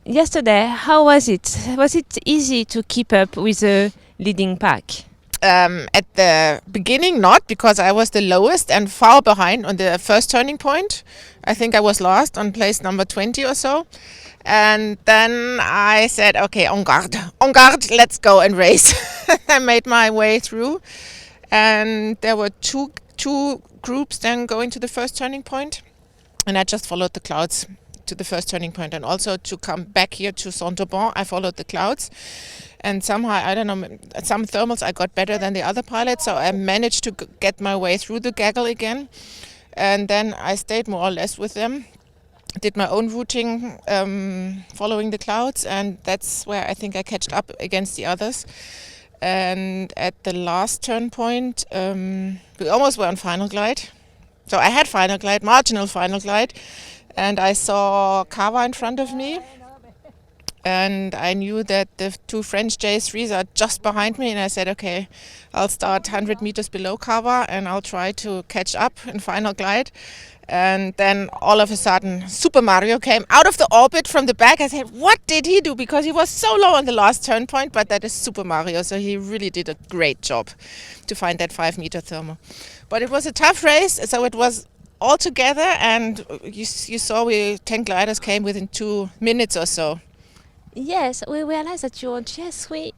yesterday, how was it? Was it easy to keep up with the leading pack? At the beginning, not, because I was the lowest and far behind on the first turning point. I think I was last on place number 20 or so. And then I said, okay, en garde, let's go and race. I made my way through. And there were two groups then going to the first turning point. And I just followed the clouds to the first turning point. And also to come back here to Saint-Auban, I followed the clouds. And somehow, I don't know, some thermals I got better than the other pilots, so I managed to get my way through the gaggle again. And then I stayed more or less with them, did my own routing, following the clouds, and that's where I think I catched up against the others. And at the last turn point, we almost were on final glide. So I had final glide, marginal final glide, and I saw Cava in front of me. And I knew that the two French J3s are just behind me, and I said, okay, I'll start 100 meters below Cava and I'll try to catch up in final glide. And then all of a sudden, Super Mario came out of the orbit from the back. I said, what did he do? Because he was so low on the last turn point, but that is Super Mario, so he really did a great job to find that 5-meter thermal. But it was a tough race, so it was all together, and you saw 10 gliders came within 2 minutes or so. Yes, we realized that your GER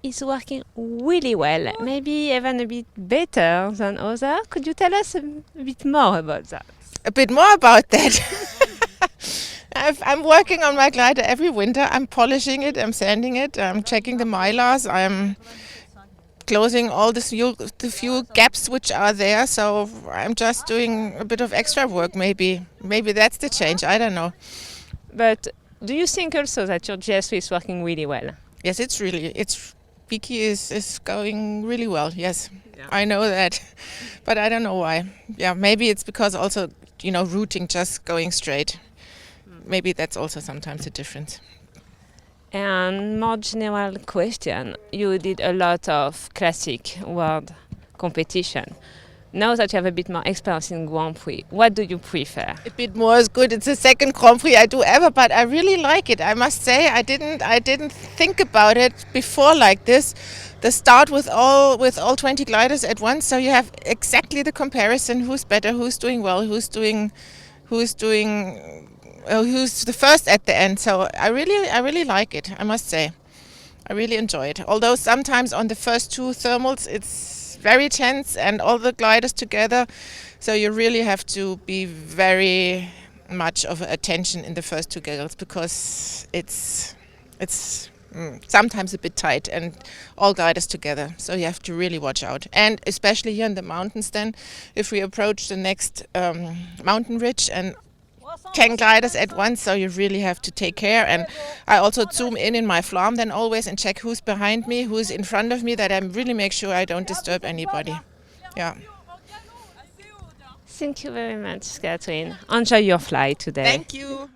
is working really well, maybe even a bit better than others. Could you tell us a bit more about that? A bit more about that? I'm working on my glider every winter. I'm polishing it, I'm sanding it, I'm checking the mylars, I'm closing all the few gaps which are there. So I'm just doing a bit of extra work, maybe. Maybe that's the change, I don't know. But do you think also that your GER is working really well? Yes, Vicky is going really well, yes. Yeah. I know that, but I don't know why. Yeah, maybe it's because also, routing just going straight. Maybe that's also sometimes a difference. And more general question, you did a lot of classic world competition. Now that you have a bit more experience in Grand Prix, what do you prefer? A bit more is good. It's the second Grand Prix I do ever, but I really like it. I must say, I didn't think about it before like this. The start with all 20 gliders at once, so you have exactly the comparison: who's better, who's doing well, who's the first at the end. So I really like it. I must say, I really enjoy it. Although sometimes on the first two thermals, it's very tense and all the gliders together, so you really have to be very much of attention in the first two gaggles, because it's sometimes a bit tight and all gliders together, so you have to really watch out. And especially here in the mountains, then if we approach the next mountain ridge and 10 gliders at once, so you really have to take care. And I also zoom in my flam then always and check who's behind me, who's in front of me, that I really make sure I don't disturb anybody. Yeah. Thank you very much, Katrin. Enjoy your flight today. Thank you.